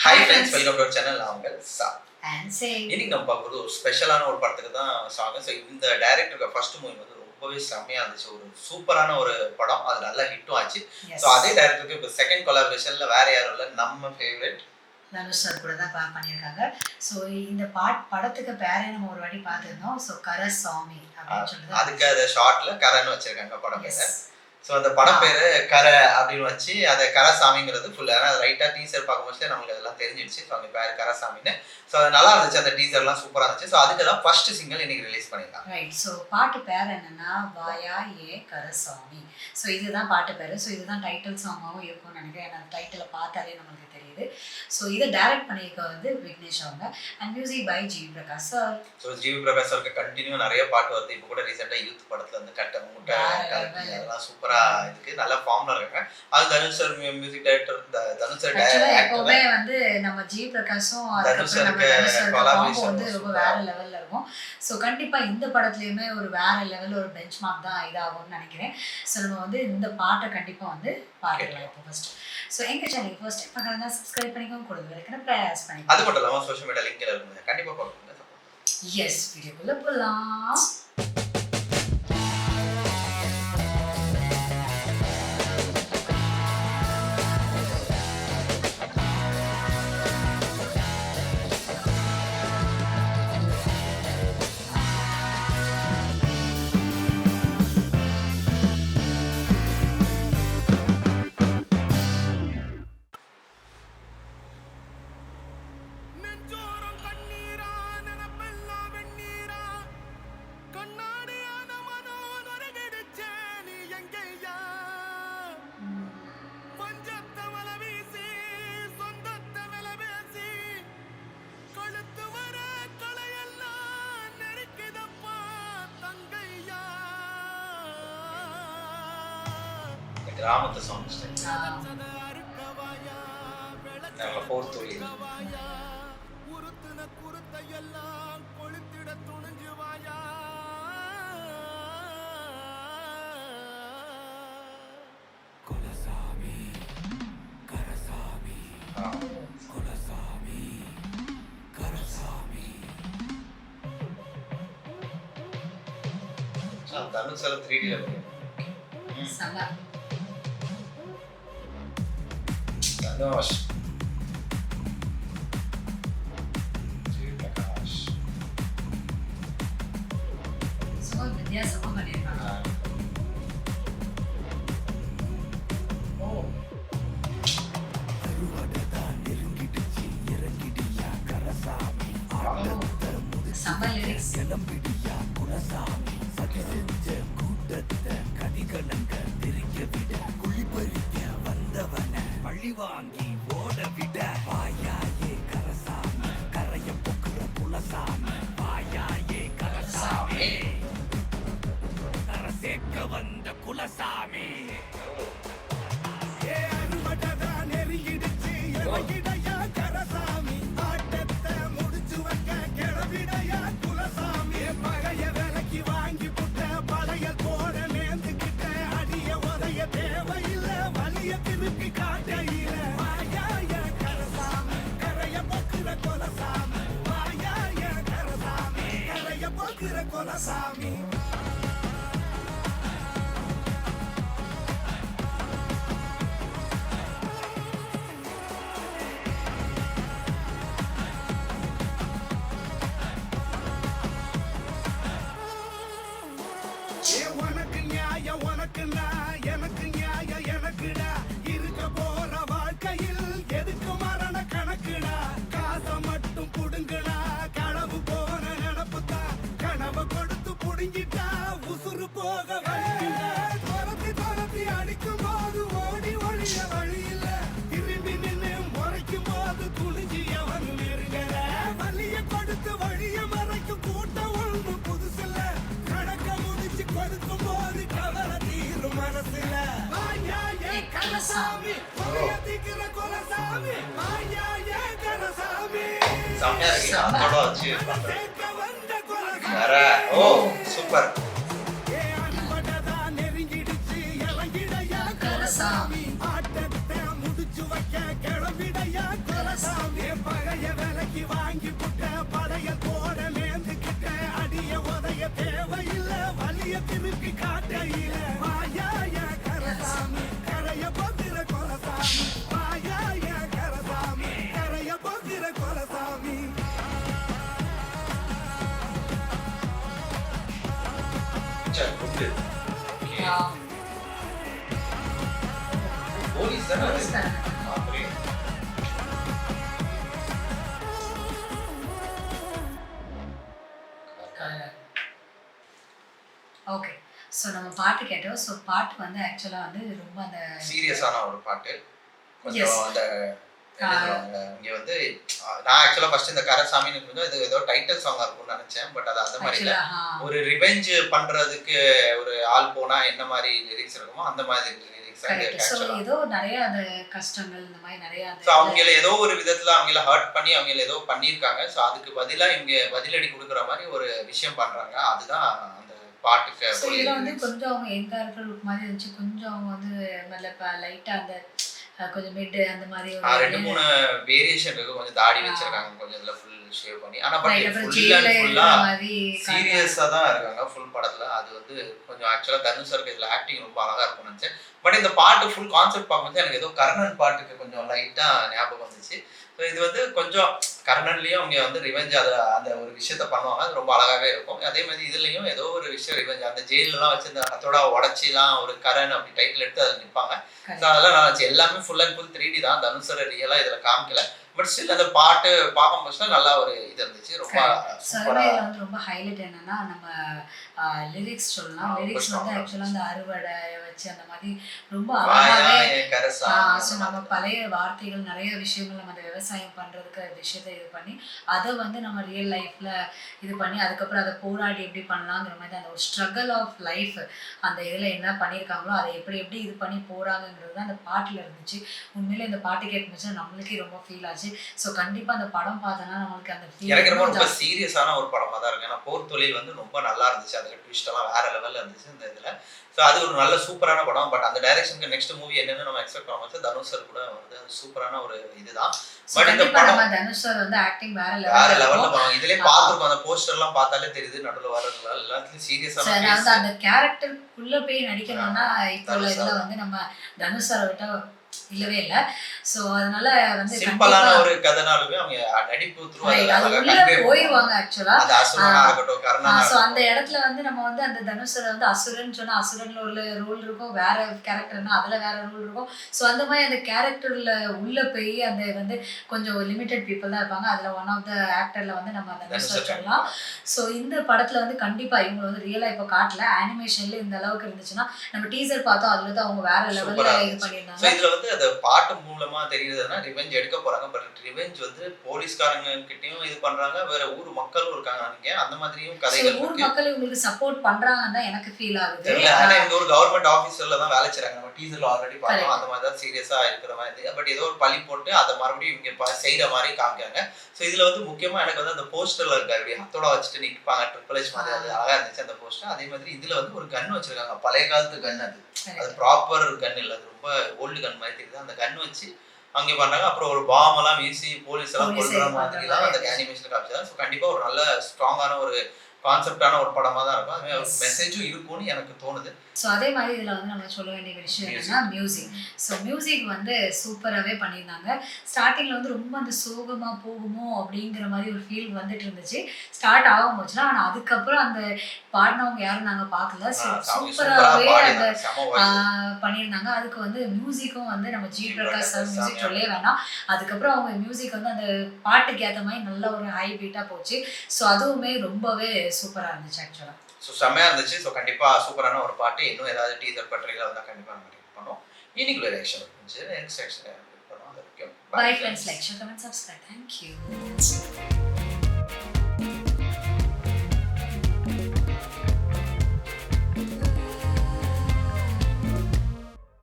Hi friends, welcome to our channel. நான் உங்கள் சா. இன்னைக்கு நம்ம பார்க்குறது ஒரு ஸ்பெஷலான ஒரு படத்துக்கு தான் சாங். ஸோ இந்த டைரக்டருக்கு ஃபர்ஸ்ட் மூவி வந்து ரொம்பவே செம்மையாக இருந்துச்சு. ஒரு சூப்பரான ஒரு படம், அது நல்லா ஹிட்டும் ஆச்சு. ஸோ அதே டைரக்டருக்கு இப்போ செகண்ட் கொலாபரேஷனில் வேற யாரும் இல்லை, நம்ம ஃபேவரட் தனுஷ் சார் கூட தான் பண்ணியிருக்காங்க. ஸோ இந்த படத்துக்கு பேரே நம்ம ஒரு வாட்டி பார்த்துருந்தோம். ஸோ கரசாமி அப்படின்னு சொல்லிட்டு அதுக்கு அதை ஷார்ட்ல கரன்னு வச்சிருக்காங்க படம் பேரை. ஸோ அந்த படம் பேரு கரை அப்படின்னு வச்சு அதை கரசாமிங்கிறது ஃபுல். ஆனால் ரைட்டாக டீசர் பார்க்கும்போது நம்மளுக்கு அதெல்லாம் தெரிஞ்சிடுச்சு. ஸோ அவங்க பேர் கரசாமின்னு. ஸோ அது நல்லா இருந்துச்சு, அந்த டீசர்லாம் சூப்பராக இருந்துச்சு. ஸோ அதுக்கு தான் ஃபர்ஸ்ட் சிங்கிள் இன்னைக்கு ரிலீஸ் பண்ணியிருக்காங்க. ரைட். ஸோ பாட்டு பேர் என்னன்னா வாயா ஏ கரசாமி. ஸோ இதுதான் பாட்டு பேர். ஸோ இதுதான் டைட்டில் சாங்காகவும் இருக்கும்னு நினைக்கிறேன். ஏன்னா டைட்டிலை பார்த்தாலே நம்மளுக்கு தெரியுது. ஸோ இதை டைரக்ட் பண்ணியிருக்க வந்து விக்னேஷ் அவங்க and music by G Prakash sir. So G Prakash சாருக்கு கண்டினியூ நிறைய பாட்டு வருது. இப்போ கூட ரீசெண்டாக யூத் படத்தில் வந்து கட்ட மூட்டை அதெல்லாம் சூப்பராக இருக்கு, நல்ல ஃபார்ம்ல இருக்காங்க. அது Dhanush sir music director, Dhanush sir எப்பவுமே வந்து நம்ம ஜி பிரகாஷும் வந்து ரொம்ப வேற லெவல்ல இருக்கும். ஸோ கண்டிப்பா இந்த படத்துலயுமே ஒரு வேற லெவல் ஒரு பெஞ்ச் மார்க் தான் இதாகும்னு நினைக்கிறேன். ஸோ நம்ம வந்து இந்த பாட்டை கண்டிப்பா வந்து பார்க்கலாம். இப்போ ஃபர்ஸ்ட் ஸோ எங்க சேனல் ஃபர்ஸ்ட் டைம் பார்க்கறதா சப்ஸ்கிரைப் பண்ணிக்கோங்க, கொடுங்க வைக்கணும், பிரஸ் பண்ணிக்கோங்க. அது மட்டும் இல்லாமல் சோஷியல் மீடியா லிங்க்ல இருக்கு, கண்டிப்பா பாருங்க. எஸ், வீடியோக்குள்ள போலாம். கிராமத்து சாங்ஸ் நல்ல போர் தொழில். தனுஷ் சார் 3D இருக்கு. தனுஷ் பிரகாஷ் ஸோ வித்தியாசமாக பண்ணியிருக்காங்க. செம்ம லிரிக்ஸ். வாங்கி ஓட விட வாயாயே கரசாமி, கரைய பொக்குற குலசாமி, வாயாயே கரசாமி, கரை சேர்க்க வந்த குலசாமி. நெருங்கிடுச்சு இறங்கிடையா கரசாமி, ஆட்டத்தை முடிச்சு வைக்க கிளவிடையா குலசாமி, பழைய விலைக்கு வாங்கி புட்ட பழைய போட நேர்ந்துக்கிட்ட அடிய உதைய தேவையில்லை, வலிய திருப்பி காட்டையில கொலசாமி. உனக்கு நியாயம் உனக்கு நான், எனக்கு நியாயம் எனக்குடா, இருக்க போற வாழ்க்கையில் எதுக்கு மரண கணக்குடா, காசை மட்டும் புடுங்குடா, களவு போன நினப்புதான், கனவை கொடுத்து புடுங்கிட்டா உசுறு போக வழியில்ல, துரத்தி அடிக்கும் போது ஓடி ஒழிய வழியில்ல, திரும்பி நின்று முறைக்கும் போது துணிஞ்சி அவனு நெருங்கல, வலிய கொடுத்து வழிய மறைக்கும் கூட்டம் ஒன்று புதுசில்ல, கணக்க முடிச்சு கொடுக்கும் போது கவலை தீரும் மனசுல, வாயாயே கரசாமி, கொலையதிக்கிற கொலசாமி, வாயாயே கரசாமி. செம்மையா இருக்கு, அதோட வச்சு ஓ சூப்பர். கரசாமி, ஆட்டத்தை முடிச்சு வைக்க கிளம்பிடையா கொலசாமி. காட்டையில வாயாய கரசாமி கரைய போகிற கொலசாமி வாயாய கரசாமி கரைய போகிற கொலசாமி போலீஸ் தானே ஓகே. ஸோ நம்ம பாட்டு கேட்டோம். ஸோ பாட்டு வந்து ஆக்சுவலாக வந்து ரொம்ப அந்த சீரியஸான ஒரு பாட்டு. Yes. கொஞ்சம் அந்த இங்க வந்து நான் ஆக்சுவலா ஃபர்ஸ்ட் இந்த கரசாமின்னு கொஞ்சம் இது ஏதோ டைட்டில் சாங்கா இருக்கும்னு நினைச்சேன். பட் அது அந்த மாதிரி இல்ல. ஒரு ரிவெஞ்ச் பண்றதுக்கு ஒரு ஆள் போனா என்ன மாதிரி லிரிக்ஸ் இருக்குமோ அந்த மாதிரி லிரிக்ஸ் ஆக்சுவலா ஏதோ நிறைய அந்த கஷ்டங்கள் இந்த மாதிரி நிறைய சோ அவங்கள ஏதோ ஒரு விதத்துல அவங்கள ஹர்ட் பண்ணி அவங்கள ஏதோ பண்ணிருக்காங்க. சோ அதுக்கு பதிலா இவங்க பதிலடி கொடுக்குற மாதிரி ஒரு விஷயம் பண்றாங்க. அதுதான் அந்த பாட்டுக்கு. ஸோ இதில் வந்து கொஞ்சம் அவங்க எங்க இருக்கிற லுக் மாதிரி இருந்துச்சு. கொஞ்சம் அவங்க வந்து நல்ல லைட்டா அந்த கொஞ்சம் மிட் அந்த மாதிரி ரெண்டு மூணு வேரியேஷன் இருக்கு. கொஞ்சம் தாடி வச்சிருக்காங்க, கொஞ்சம் இதுல ஃபுல் ஷேவ் பண்ணி. ஆனா பட் ஃபுல் அண்ட் ஃபுல்லா சீரியஸா தான் இருக்காங்க ஃபுல் படத்துல. அது வந்து கொஞ்சம் ஆக்சுவலா தனுஷ் சாருக்கு இதுல ஆக்டிங் ரொம்ப அழகா இருக்கும்னு நினைச்சேன். பட் இந்த பாட்டு ஃபுல் கான்செப்ட் பார்க்கும்போது எனக்கு ஏதோ கர்ணன் பாட்டுக்கு கொஞ்சம் லைட்டா ஞாபகம் வந்துச்சு. ஸோ இது வந்து கொஞ்சம் கர்ணன்லயும் அவங்க வந்து ரிவெஞ்ச் அந்த ஒரு விஷயத்த பண்ணுவாங்க. அது ரொம்ப அழகாவே இருக்கும். அதே மாதிரி இதுலயும் ஏதோ ஒரு விஷயம் ரிவெஞ்ச் அந்த ஜெயிலெல்லாம் வச்சு இந்த அதோட உடச்சிலாம் ஒரு கரண் அப்படி டைட்டில் எடுத்து அதில் நிற்பாங்க. ஸோ அதெல்லாம் நல்லா இருந்துச்சு. எல்லாமே ஃபுல் அண்ட் ஃபுல் 3D தான். தனுஷரை ரியலா இதுல காமிக்கல. பட் ஸ்டில் அந்த பாட்டு பார்க்கும்போது நல்லா ஒரு இது இருந்துச்சு. ரொம்ப சர்வேல வந்து ரொம்ப ஹைலைட் என்னன்னா நம்ம லிரிக்ஸ் சொல்லலாம். லிரிக்ஸ் வந்து ஆக்சுவலா அந்த அறுவடை வச்சு அந்த மாதிரி ரொம்ப அழகாவே நம்ம பழைய வார்த்தைகள் நிறைய விஷயங்கள் நம்ம அந்த விவசாயம் பண்றதுக்கு விஷயத்தை இது பண்ணி அதை வந்து நம்ம ரியல் லைஃப்ல இது பண்ணி அதுக்கப்புறம் அதை போராடி எப்படி பண்ணலாங்கிற மாதிரி அந்த ஒரு ஸ்ட்ரகிள் ஆஃப் லைஃப் அந்த இதுல என்ன பண்ணியிருக்காங்களோ அதை எப்படி எப்படி இது பண்ணி போறாங்கிறது தான் அந்த பாட்டுல இருந்துச்சு. உண்மையிலே இந்த பாட்டு கேட்கும்போது நம்மளுக்கே ரொம்ப ஃபீல் ஆச்சு. ஸோ கண்டிப்பா அந்த படம் பார்த்தோன்னா நம்மளுக்கு அந்த எனக்கு ரொம்ப சீரியஸான ஒரு படமா தான் இருக்கு. ஏன்னா போர் தொழில் வந்து ரொம்ப நல்லா இருந்துச்சு. அதுக்கு ட்விஸ்ட் எல்லாம் வேற லெவல்ல இருந்துச்சு இந்த இதுல. ஸோ அது ஒரு நல்ல சூப்பரான படம். பட் அந்த டைரக்ஷனுக்கு நெக்ஸ்ட் மூவி என்னன்னு நம்ம எக்ஸ்பெக்ட் பண்ணும்போது தனுஷ் சார் கூட வந்து சூப்பரான ஒரு இதுதான். பட் இந்த படம் தனுஷ் சார் வந்து ஆக்டிங் வேற லெவல்ல பண்ணுவாங்க. இதுலயே பார்த்துருக்கோம். அந்த போஸ்டர் எல்லாம் பார்த்தாலே தெரியுது நடுவில் வரதுனால எல்லாத்துலயும் சீரியஸான அந்த கேரக்டருக்குள்ள போய் நடிக்கணும்னா இப்போ உள்ள இதுல வந்து நம்ம தனுஷ் சாரை விட்டா இல்லவே இல்ல. சோ அதனால வந்து சிம்பிளான ஒரு கதைனாலுமே அவங்க நடிப்பு போயிடுவாங்க ஆக்சுவலா. அது அசுரனா இருக்கட்டும் கர்ணனா. சோ அந்த இடத்துல வந்து நம்ம வந்து அந்த தனுஷரை வந்து அசுரன் சொன்னா அசுரன்ல உள்ள ரோல் இருக்கும், வேற கேரக்டர்னா அதுல வேற ரோல் இருக்கும். சோ அந்த மாதிரி அந்த கேரக்டர்ல உள்ள போய் அந்த வந்து கொஞ்சம் லிமிடெட் பீப்புள் தான் இருப்பாங்க. அதுல ஒன் ஆஃப் த ஆக்டர்ல வந்து நம்ம தனுஷர் சொல்லலாம். சோ இந்த படத்துல வந்து கண்டிப்பா இவங்க வந்து ரியலா இப்ப காட்டல. அனிமேஷன்ல இந்த அளவுக்கு இருந்துச்சுன்னா நம்ம டீசர் பார்த்தோம் அதுல தான் அவங்க வேற லெவல்ல இது பண்ணிருந்தாங்க. இதுல வந்து அந்த பாட்டு மூலமா தெரியுதுன்னா ரிவெஞ்ச் எடுக்க போறாங்க. பட் ரிவெஞ்ச் வந்து போலீஸ்காரங்க கிட்டயும் இது பண்றாங்க, வேற ஊர் மக்களும் இருக்காங்க. நீங்க அந்த மாதிரியும் கதைகள் ஊர் மக்கள் உங்களுக்கு சப்போர்ட் பண்றாங்கன்னு தான் எனக்கு ஃபீல் ஆகுது. ஆனா இந்த ஒரு கவர்மெண்ட் ஆபீசர்ல தான் வேலை செய்றாங்க. நம்ம டீசர்ல ஆல்ரெடி பார்த்தோம். அந்த மாதிரி தான் சீரியஸா இருக்கிற மாதிரி. பட் ஏதோ ஒரு பழி போட்டு அதை மறுபடியும் இவங்க செய்யற மாதிரி காமிக்காங்க. ஸோ இதுல வந்து முக்கியமா எனக்கு வந்து அந்த போஸ்டர்ல இருக்க அப்படி ஹத்தோட வச்சுட்டு நிற்பாங்க ட்ரிபிள் எச் மாதிரி. அது அழகா இருந்துச்சு அந்த போஸ்டர். அதே மாதிரி இதுல வந்து ஒரு கன் வச்சிருக்காங்க. பழைய காலத்து கன். அது ப்ராப்பர் கன் இல்லை, அது ரொம்ப ஓல்டு கன் மாதிரி தெரியுது. அந்த கன் வச்சு அங்கே பண்ணாங்க. அப்புறம் ஒரு பாம் எல்லாம் வீசி போலீஸ் எல்லாம் கொல்ற மாதிரி தான் அந்த அனிமேஷன் காமிச்சாங்க. ஸோ கண்டிப்பா ஒரு நல்ல ஸ்ட்ராங்கான ஒரு கான்செப்டான ஒரு படமா தான் இருக்கும். அது ஒரு மெசேஜும் இருக்கும்னு எனக்கு தோணுது. ஸோ அதே மாதிரி இதில் வந்து நம்ம சொல்ல வேண்டிய விஷயம் என்னன்னா மியூசிக். ஸோ மியூசிக் வந்து சூப்பராகவே பண்ணியிருந்தாங்க. ஸ்டார்டிங்கில் வந்து ரொம்ப அந்த சோகமாக போகுமோ அப்படிங்கிற மாதிரி ஒரு ஃபீல் வந்துட்டு இருந்துச்சு ஸ்டார்ட் ஆகும் போச்சுன்னா. ஆனால் அதுக்கப்புறம் அந்த பாடினவங்க யாரும் நாங்கள் பார்க்கல. ஸோ சூப்பராகவே அந்த பண்ணியிருந்தாங்க. அதுக்கு வந்து மியூசிக்கும் வந்து நம்ம ஜி பிரகாஷ் சார் மியூசிக் சொல்லவே வேணாம். அதுக்கப்புறம் அவங்க மியூசிக் வந்து அந்த பாட்டுக்கு ஏற்ற மாதிரி நல்ல ஒரு ஹை பீட்டாக போச்சு. ஸோ அதுவுமே ரொம்பவே சூப்பராக இருந்துச்சு ஆக்சுவலாக. ஸோ செம்மையா இருந்துச்சு. ஸோ கண்டிப்பா சூப்பரான ஒரு பாட்டு. இன்னும் ஏதாவது டீசர் பட்ரிகள் வந்தால் கண்டிப்பா நம்ம ரிலீஸ் பண்ணோம். இன்னைக்குள்ள ரியாக்ஷன் இருந்துச்சு. நெக்ஸ்ட் செக்ஷன் பண்ணுவோம். அது வரைக்கும் bye friends. Like share comment subscribe. Thank you.